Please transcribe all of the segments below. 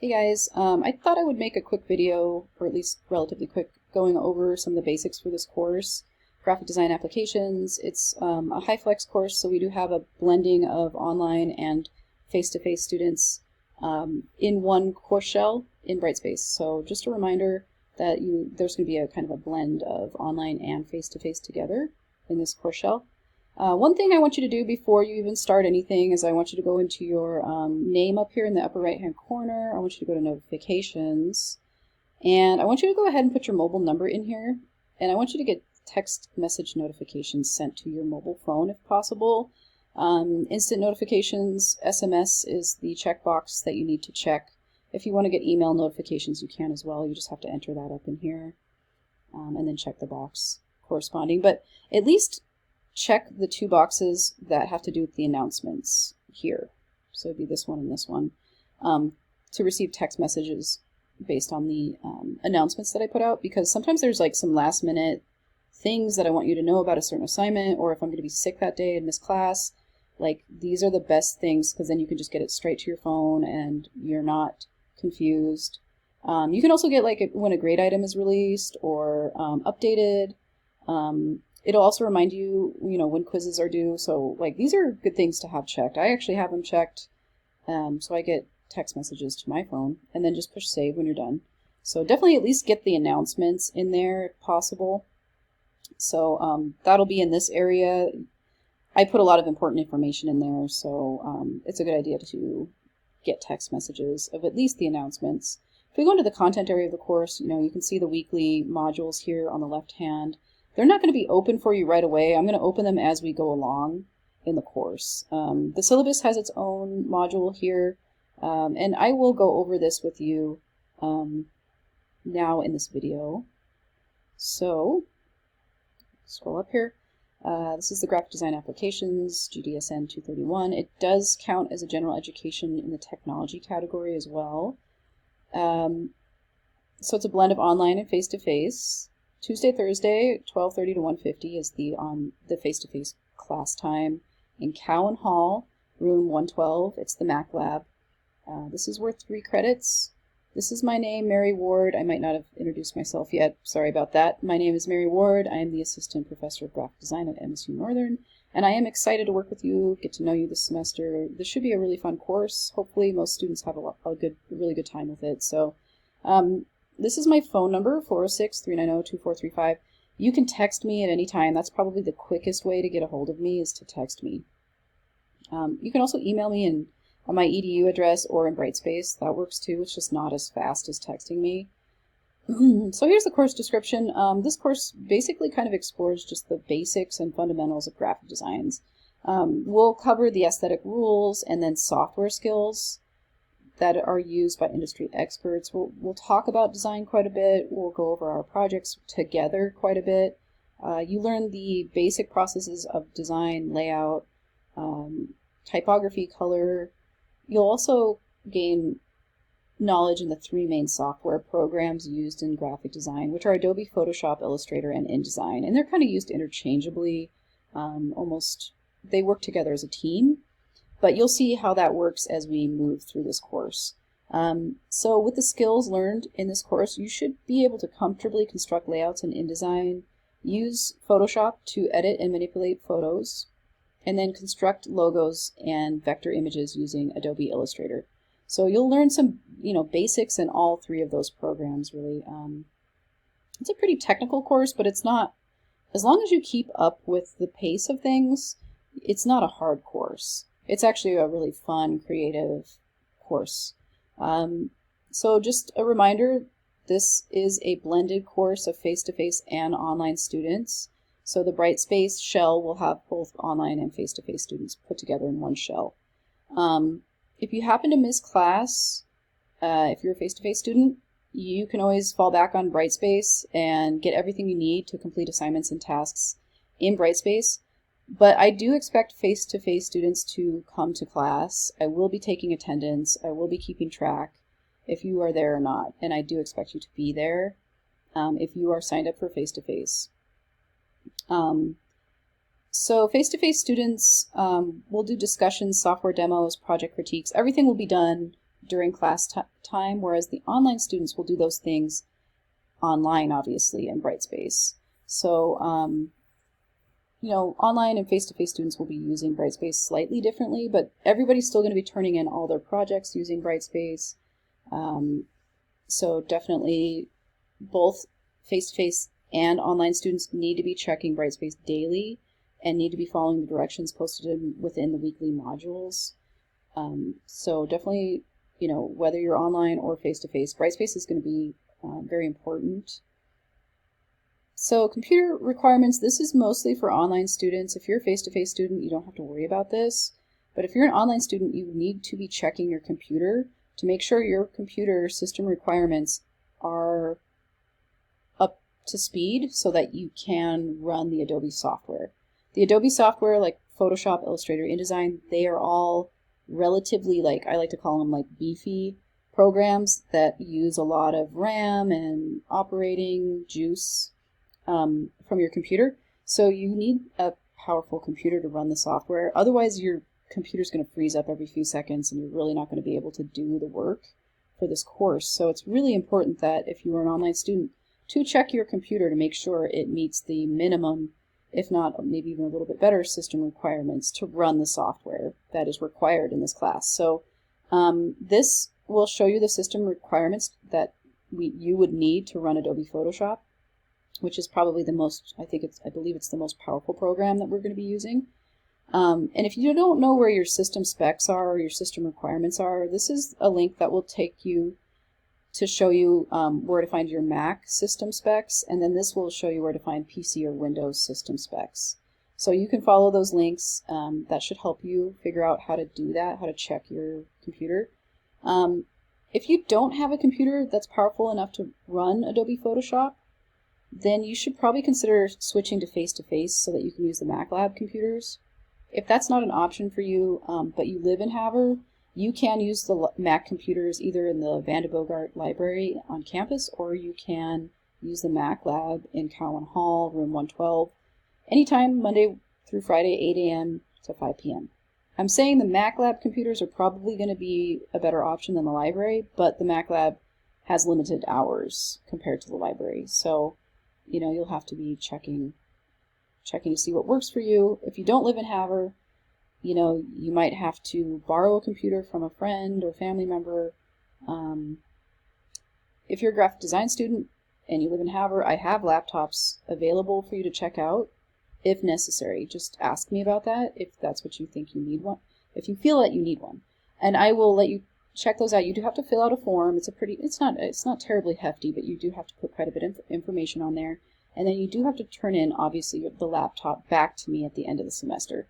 Hey guys, I thought I would make a quick video, or at least relatively quick, going over some of the basics for this course. Graphic design applications. It's a high flex course, so we do have a blending of online and face-to-face students in one course shell in Brightspace. So just a reminder that there's going to be a kind of a blend of online and face-to-face together in this course shell. One thing I want you to do before you even start anything is I want you to go into your name up here in the upper right hand corner. I want you to go to notifications, and I want you to go ahead and put your mobile number in here, and I want you to get text message notifications sent to your mobile phone if possible. Instant notifications, SMS is the checkbox that you need to check. If you want to get email notifications, you can as well. You just have to enter that up in here and then check the box corresponding. But at least check the two boxes that have to do with the announcements here. So it'd be this one and this one, to receive text messages based on the announcements that I put out, because sometimes there's like some last minute things that I want you to know about a certain assignment, or if I'm going to be sick that day and miss class. Like, these are the best things, because then you can just get it straight to your phone and you're not confused. You can also get like when a grade item is released or updated. It'll also remind you, when quizzes are due. So like, these are good things to have checked. I actually have them checked. So I get text messages to my phone, and then just push save when you're done. So definitely at least get the announcements in there if possible. So that'll be in this area. I put a lot of important information in there, so it's a good idea to get text messages of at least the announcements. If we go into the content area of the course, you can see the weekly modules here on the left hand. They're not going to be open for you right away. I'm going to open them as we go along in the course. The syllabus has its own module here, and I will go over this with you now in this video. So, scroll up here. This is the graphic design applications, GDSN 231. It does count as a general education in the technology category as well. So it's a blend of online and face-to-face. Tuesday, Thursday, 12:30 to 1:50 is the face-to-face class time in Cowan Hall, room 112. It's the Mac Lab. This is worth 3 credits. This is my name, Mary Ward. I might not have introduced myself yet. Sorry about that. My name is Mary Ward. I am the Assistant Professor of Graphic Design at MSU Northern, and I am excited to work with you, get to know you this semester. This should be a really fun course. Hopefully most students have a really good time with it. So this is my phone number, 406-390-2435. You can text me at any time. That's probably the quickest way to get a hold of me, is to text me. You can also email me on my EDU address or in Brightspace. That works too. It's just not as fast as texting me. So here's the course description. This course basically kind of explores just the basics and fundamentals of graphic designs. We'll cover the aesthetic rules and then software skills that are used by industry experts. We'll talk about design quite a bit. We'll go over our projects together quite a bit. You learn the basic processes of design, layout, typography, color. You'll also gain knowledge in the 3 main software programs used in graphic design, which are Adobe, Photoshop, Illustrator, and InDesign. And they're kind of used interchangeably. They work together as a team. But you'll see how that works as we move through this course. So with the skills learned in this course, you should be able to comfortably construct layouts in InDesign, use Photoshop to edit and manipulate photos, and then construct logos and vector images using Adobe Illustrator. So you'll learn some, basics in all 3 of those programs, really. It's a pretty technical course, but it's not, as long as you keep up with the pace of things, it's not a hard course. It's actually a really fun, creative course. So just a reminder, this is a blended course of face-to-face and online students. So the Brightspace shell will have both online and face-to-face students put together in one shell. If you happen to miss class, if you're a face-to-face student, you can always fall back on Brightspace and get everything you need to complete assignments and tasks in Brightspace. But I do expect face-to-face students to come to class. I will be taking attendance. I will be keeping track if you are there or not. And I do expect you to be there if you are signed up for face-to-face. So face-to-face students will do discussions, software demos, project critiques. Everything will be done during class time, whereas the online students will do those things online, obviously, in Brightspace. So, online and face-to-face students will be using Brightspace slightly differently, but everybody's still going to be turning in all their projects using Brightspace. So definitely both face-to-face and online students need to be checking Brightspace daily and need to be following the directions posted within the weekly modules. So definitely, whether you're online or face-to-face, Brightspace is going to be very important. So computer requirements, this is mostly for online students. If you're a face-to-face student, you don't have to worry about this. But if you're an online student, you need to be checking your computer to make sure your computer system requirements are up to speed so that you can run the Adobe software. The Adobe software like Photoshop, Illustrator, InDesign, they are all relatively, I like to call them beefy programs that use a lot of RAM and operating juice from your computer. So you need a powerful computer to run the software. Otherwise, your computer's going to freeze up every few seconds and you're really not going to be able to do the work for this course. So it's really important that if you are an online student to check your computer to make sure it meets the minimum, if not maybe even a little bit better, system requirements to run the software that is required in this class. So this will show you the system requirements that you would need to run Adobe Photoshop, which is probably the most, I believe it's the most powerful program that we're going to be using. And if you don't know where your system specs are or your system requirements are, this is a link that will take you to show you where to find your Mac system specs, and then this will show you where to find PC or Windows system specs. So you can follow those links. That should help you figure out how to do that, how to check your computer. If you don't have a computer that's powerful enough to run Adobe Photoshop, then you should probably consider switching to face-to-face so that you can use the MacLab computers. If that's not an option for you, but you live in Havre, you can use the Mac computers either in the Van de Bogart Library on campus, or you can use the MacLab in Cowan Hall, room 112, anytime Monday through Friday, 8 a.m. to 5 p.m. I'm saying the MacLab computers are probably going to be a better option than the library, but the MacLab has limited hours compared to the library. So, you'll have to be checking to see what works for you. If you don't live in Havre, you might have to borrow a computer from a friend or family member. If you're a graphic design student and you live in Havre, I have laptops available for you to check out if necessary. Just ask me about that if that's what you think you need one, if you feel that you need one. And I will let you check those out. You do have to fill out a form. It's not terribly hefty, but you do have to put quite a bit of information on there. And then you do have to turn in, obviously, the laptop back to me at the end of the semester.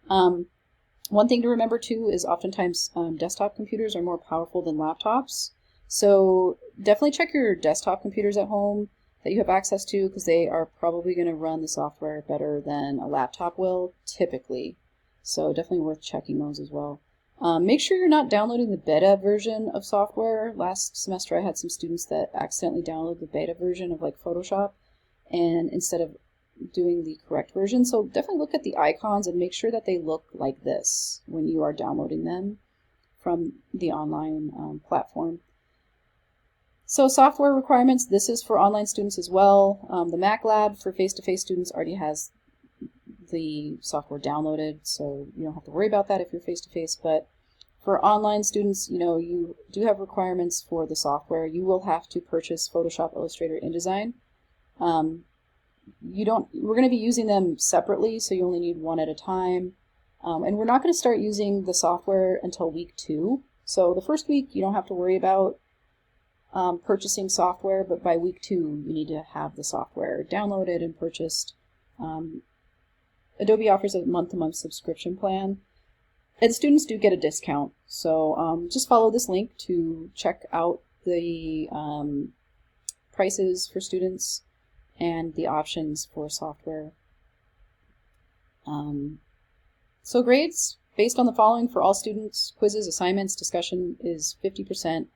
One thing to remember, too, is oftentimes desktop computers are more powerful than laptops. So definitely check your desktop computers at home that you have access to, because they are probably going to run the software better than a laptop will, typically. So definitely worth checking those as well. Make sure you're not downloading the beta version of software. Last semester I had some students that accidentally downloaded the beta version of Photoshop, and instead of doing the correct version. So definitely look at the icons and make sure that they look like this when you are downloading them from the online platform. So software requirements, this is for online students as well. The MacLab for face-to-face students already has the software downloaded, so you don't have to worry about that if you're face-to-face. But for online students, you do have requirements for the software. You will have to purchase Photoshop, Illustrator, InDesign. We're going to be using them separately, so you only need one at a time. And we're not going to start using the software until week 2. So the first week, you don't have to worry about purchasing software, but by week 2, you need to have the software downloaded and purchased. Adobe offers a month-to-month subscription plan, and students do get a discount. So just follow this link to check out the prices for students and the options for software. So grades, based on the following for all students: quizzes, assignments, discussion is 50%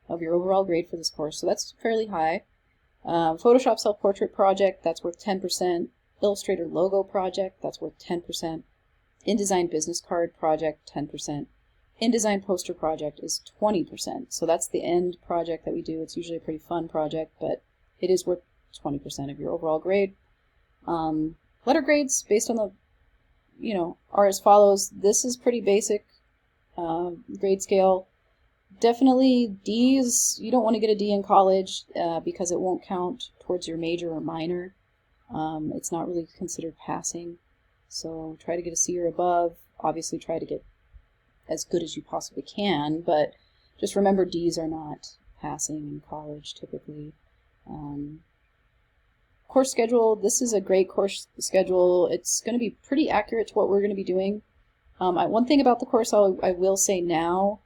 of your overall grade for this course, so that's fairly high. Photoshop self-portrait project, that's worth 10%. Illustrator logo project, that's worth 10%. InDesign business card project, 10%. InDesign poster project is 20%. So that's the end project that we do. It's usually a pretty fun project, but it is worth 20% of your overall grade. Letter grades based on the, are as follows. This is pretty basic grade scale. Definitely D's, you don't want to get a D in college because it won't count towards your major or minor. It's not really considered passing. So try to get a C or above. Obviously try to get as good as you possibly can, but just remember D's are not passing in college typically. Course schedule, this is a great course schedule. It's going to be pretty accurate to what we're going to be doing. One thing about the course I will say now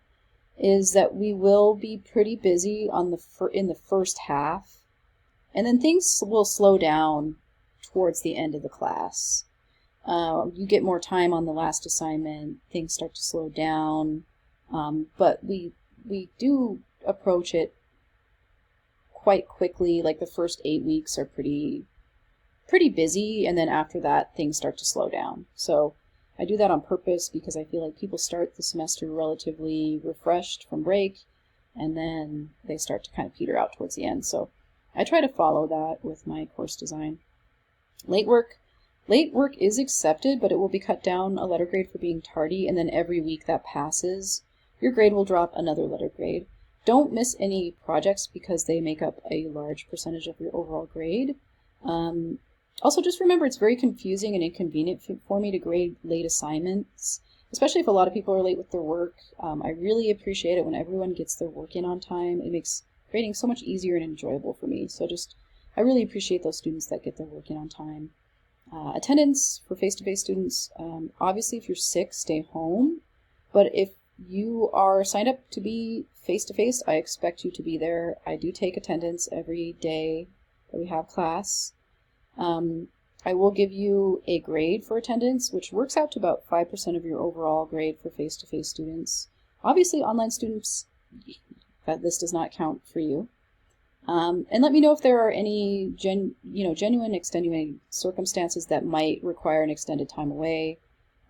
is that we will be pretty busy in the first half, and then things will slow down towards the end of the class. You get more time on the last assignment, things start to slow down, but we do approach it quite quickly. Like the first 8 weeks are pretty busy, and then after that things start to slow down. So I do that on purpose because I feel like people start the semester relatively refreshed from break, and then they start to kind of peter out towards the end. So I try to follow that with my course design. Late work is accepted, but it will be cut down a letter grade for being tardy, and then every week that passes, your grade will drop another letter grade. Don't miss any projects because they make up a large percentage of your overall grade. Also, just remember it's very confusing and inconvenient for me to grade late assignments, especially if a lot of people are late with their work. I really appreciate it when everyone gets their work in on time. It makes grading so much easier and enjoyable for me. So I really appreciate those students that get their work in on time. Attendance for face-to-face students, obviously if you're sick, stay home. But if you are signed up to be face-to-face, I expect you to be there. I do take attendance every day that we have class. I will give you a grade for attendance, which works out to about 5% of your overall grade for face-to-face students. Obviously, online students, this does not count for you. And let me know if there are any genuine extenuating circumstances that might require an extended time away,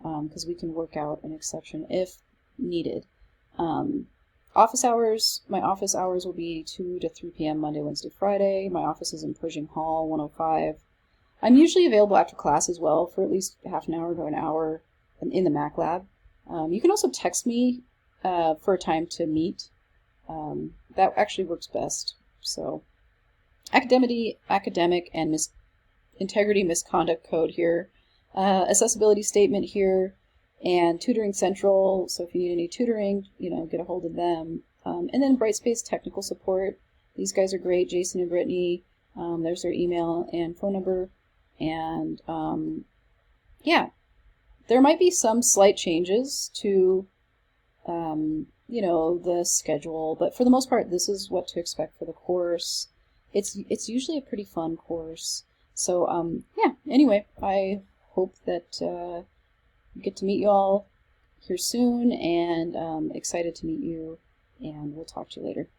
because we can work out an exception if needed. Office hours, my office hours will be 2 to 3 p.m. Monday, Wednesday, Friday. My office is in Pershing Hall, 105. I'm usually available after class as well for at least half an hour to an hour in the Mac lab. You can also text me for a time to meet. That actually works best. So academic and integrity misconduct code here. Accessibility statement here. And Tutoring Central, so if you need any tutoring, get a hold of them. And then Brightspace technical support. These guys are great, Jason and Brittany. There's their email and phone number. And yeah, there might be some slight changes to, the schedule, but for the most part, this is what to expect for the course. It's usually a pretty fun course. So yeah, anyway, I hope that get to meet you all here soon, and excited to meet you, and we'll talk to you later.